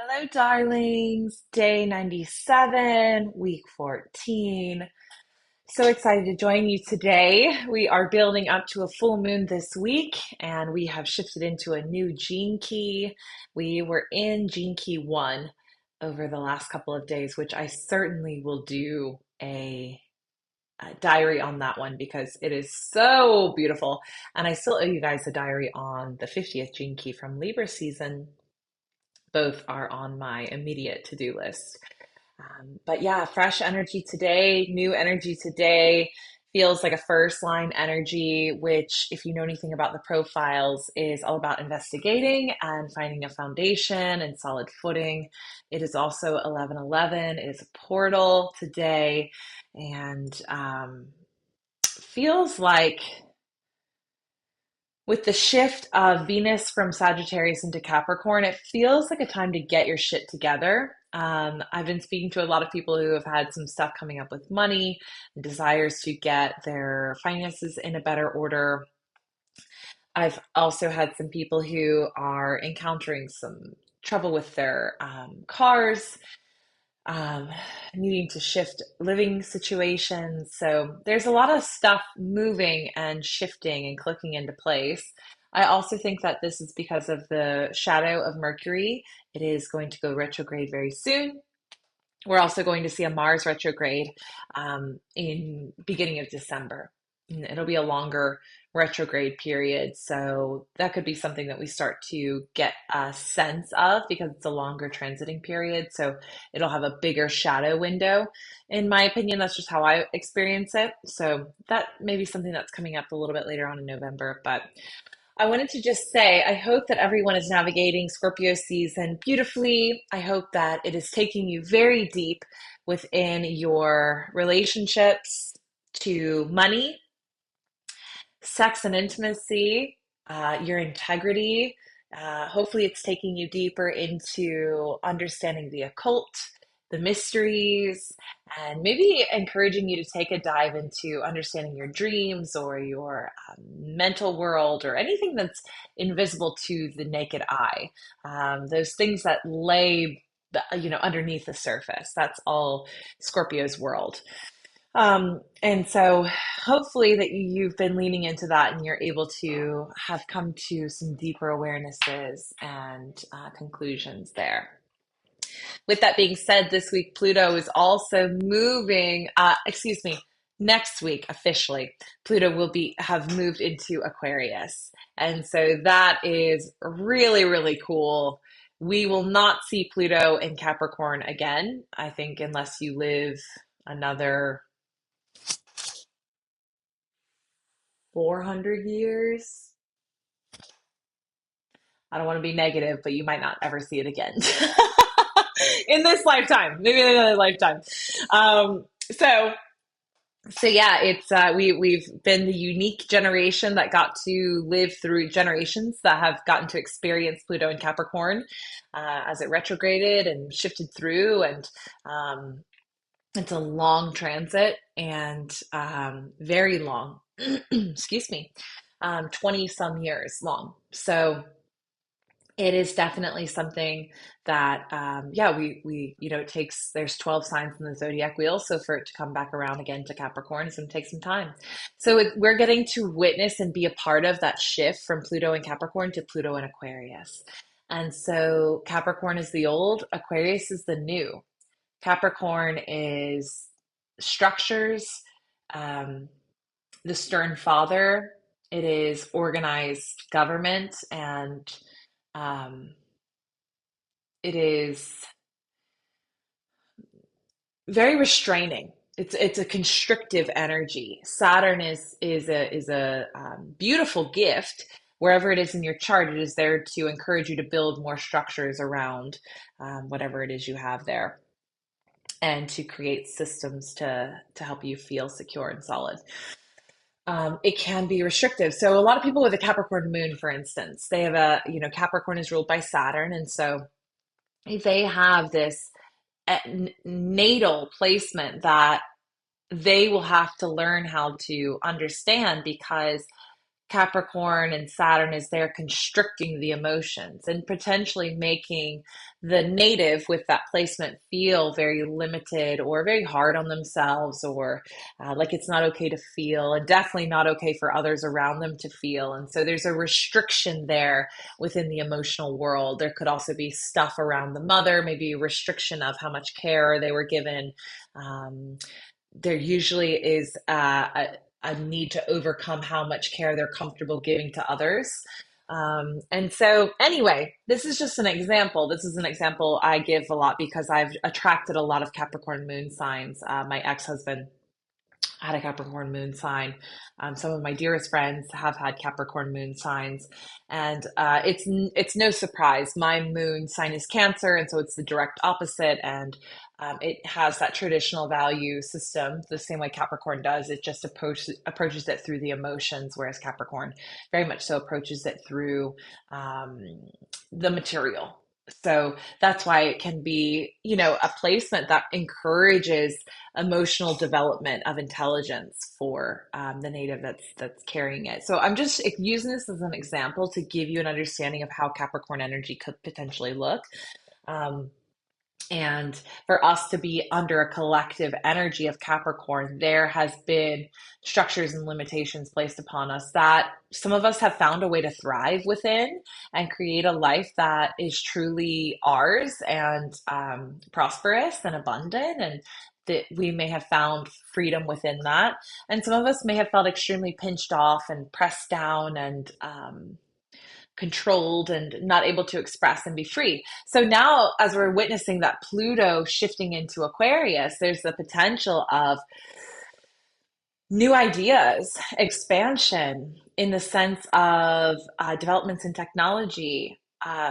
Hello, darlings. Day 97, week 14. So excited to join you today. We are building up to a full moon this week, and we have shifted into a new gene key. We were in gene key 1 over the last couple of days, which I certainly will do a diary on that one because it is so beautiful. And I still owe you guys a diary on the 50th gene key from Libra season. Both are on my immediate to-do list. But yeah, fresh energy today, new energy today. Feels like a first line energy, which, if you know anything about the profiles, is all about investigating and finding a foundation and solid footing. It is also 11:11. It is a portal today, and feels like with the shift of Venus from Sagittarius into Capricorn, it feels like a time to get your shit together. I've been speaking to a lot of people who have had some stuff coming up with money and desires to get their finances in a better order. I've also had some people who are encountering some trouble with their cars, um, needing to shift living situations. So there's a lot of stuff moving and shifting and clicking into place. I also think that this is because of the shadow of Mercury. It is going to go retrograde very soon. We're also going to see a Mars retrograde in beginning of December. And it'll be a longer retrograde period, so that could be something that we start to get a sense of because it's a longer transiting period. So it'll have a bigger shadow window. In my opinion, that's just how I experience it. So that may be something that's coming up a little bit later on in November, but I wanted to just say, I hope that everyone is navigating Scorpio season beautifully. I hope that it is taking you very deep within your relationships to money, sex and intimacy, your integrity. Hopefully, it's taking you deeper into understanding the occult, the mysteries, and maybe encouraging you to take a dive into understanding your dreams or your mental world or anything that's invisible to the naked eye. Those things that lay, underneath the surface. That's all Scorpio's world. And so hopefully that you've been leaning into that and you're able to have come to some deeper awarenesses and conclusions there. With that being said, this week Pluto is also moving, next week officially, Pluto will be have moved into Aquarius. And so that is really, really cool. We will not see Pluto in Capricorn again, I think, unless you live another 400 years. I don't want to be negative, but you might not ever see it again in this lifetime, maybe in another lifetime. Um, so, so yeah, it's we've been the unique generation that got to live through generations that have gotten to experience Pluto and Capricorn as it retrograded and shifted through, and it's a long transit and very long. Excuse me, 20 some years long. So it is definitely something that, yeah, it takes, there's 12 signs in the zodiac wheel. So for it to come back around again to Capricorn, it's going to take some time. So we're getting to witness and be a part of that shift from Pluto and Capricorn to Pluto and Aquarius. And so Capricorn is the old, Aquarius is the new. Capricorn is structures, um, the stern father. It is organized government, and um, it is very restraining. It's a constrictive energy. Saturn is a beautiful gift. Wherever it is in your chart, it is there to encourage you to build more structures around whatever it is you have there, and to create systems to help you feel secure and solid. It can be restrictive. So a lot of people with a Capricorn moon, for instance, they have Capricorn is ruled by Saturn, and so they have this natal placement that they will have to learn how to understand, because Capricorn and Saturn is there constricting the emotions and potentially making the native with that placement feel very limited or very hard on themselves, or like it's not okay to feel, and definitely not okay for others around them to feel. And so there's a restriction there within the emotional world. There could also be stuff around the mother, maybe a restriction of how much care they were given. Um, there usually is a need to overcome how much care they're comfortable giving to others. And so, anyway, this is just an example. This is an example I give a lot because I've attracted a lot of Capricorn moon signs. My ex husband had a Capricorn moon sign. Some of my dearest friends have had Capricorn moon signs, and it's no surprise. My moon sign is Cancer, and so it's the direct opposite, and it has that traditional value system the same way Capricorn does. It just approaches it through the emotions, whereas Capricorn very much so approaches it through um, the material. So that's why it can be, a placement that encourages emotional development of intelligence for the native that's carrying it. So I'm just using this as an example to give you an understanding of how Capricorn energy could potentially look. Um, and for us to be under a collective energy of Capricorn, there has been structures and limitations placed upon us that some of us have found a way to thrive within and create a life that is truly ours and prosperous and abundant. And that we may have found freedom within that. And some of us may have felt extremely pinched off and pressed down and controlled and not able to express and be free. So now, as we're witnessing that Pluto shifting into Aquarius, there's the potential of new ideas, expansion in the sense of developments in technology,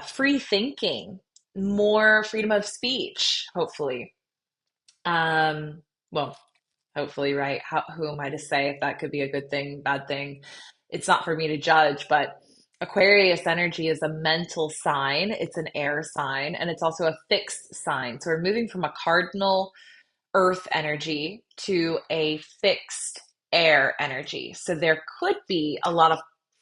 free thinking, more freedom of speech, hopefully. Well, hopefully, right? Who am I to say if that could be a good thing, bad thing? It's not for me to judge, but Aquarius energy is a mental sign, it's an air sign, and it's also a fixed sign. So we're moving from a cardinal earth energy to a fixed air energy. So there could be a lot of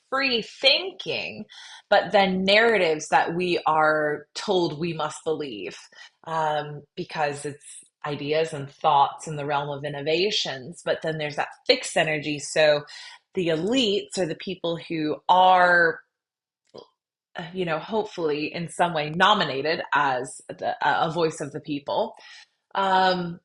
free thinking, but then narratives that we are told we must believe because it's ideas and thoughts in the realm of innovations. But then there's that fixed energy. So the elites are the people who are hopefully in some way nominated as a voice of the people, um,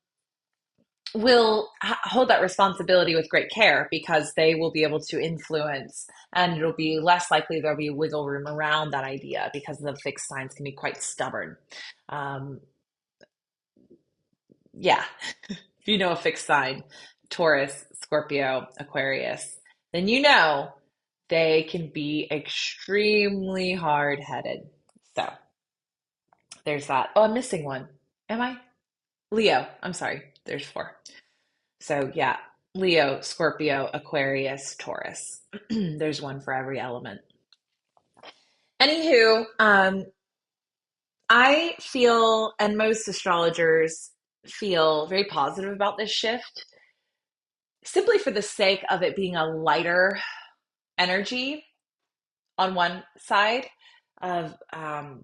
will hold that responsibility with great care because they will be able to influence, and it'll be less likely there'll be wiggle room around that idea because the fixed signs can be quite stubborn. Um, yeah, if you know a fixed sign, Taurus, Scorpio, Aquarius, then they can be extremely hard headed. So there's that. Oh, I'm missing one. Am I? Leo. I'm sorry. There's four. So yeah, Leo, Scorpio, Aquarius, Taurus. There's one for every element. Anywho, I feel, and most astrologers feel very positive about this shift, simply for the sake of it being a lighter energy on one side of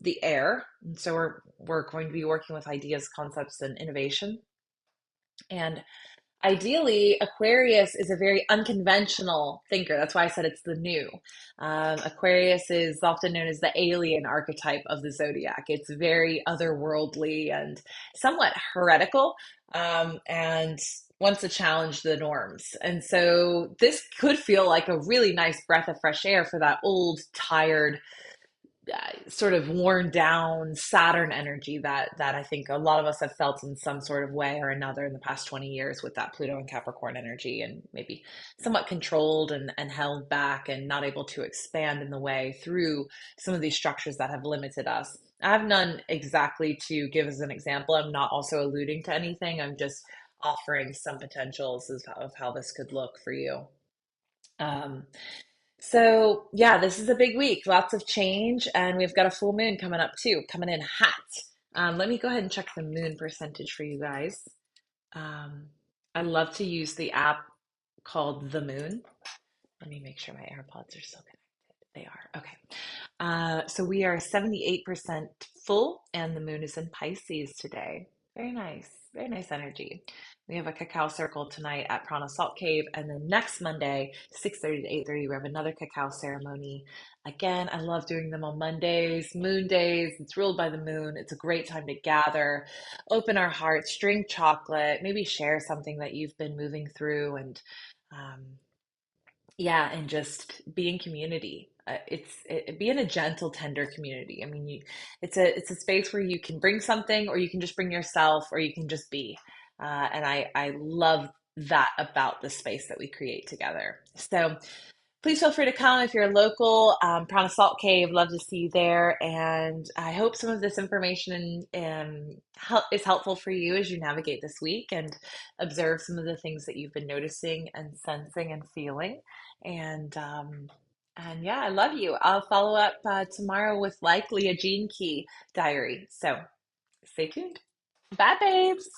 the air. And so we're going to be working with ideas, concepts, and innovation. And ideally, Aquarius is a very unconventional thinker. That's why I said it's the new. Aquarius is often known as the alien archetype of the zodiac. It's very otherworldly and somewhat heretical, and wants to challenge the norms. And so this could feel like a really nice breath of fresh air for that old, tired, sort of worn down Saturn energy that I think a lot of us have felt in some sort of way or another in the past 20 years with that Pluto and Capricorn energy, and maybe somewhat controlled and held back and not able to expand in the way through some of these structures that have limited us. I have none exactly to give as an example. I'm not also alluding to anything. I'm just offering some potentials of how this could look for you. Um, so yeah, this is a big week, lots of change, and we've got a full moon coming up too, coming in hot. Let me go ahead and check the moon percentage for you guys. I love to use the app called The Moon. Let me make sure my AirPods are still connected. They are. Okay. So we are 78% full, and the moon is in Pisces today. Very nice. Very nice energy. We have a cacao circle tonight at Prana Salt Cave, and then next Monday, 6:30 to 8:30, we have another cacao ceremony. Again, I love doing them on Mondays, moon days. It's ruled by the moon. It's a great time to gather, open our hearts, drink chocolate, maybe share something that you've been moving through, and um, yeah, and just be in community. Be in a gentle, tender community. I mean, it's a space where you can bring something, or you can just bring yourself, or you can just be. And I love that about the space that we create together. So please feel free to come if you're local. Prana Salt Cave, love to see you there. And I hope some of this information is helpful for you as you navigate this week and observe some of the things that you've been noticing and sensing and feeling. And yeah, I love you. I'll follow up tomorrow with likely a Gene Key diary. So stay tuned. Bye, babes.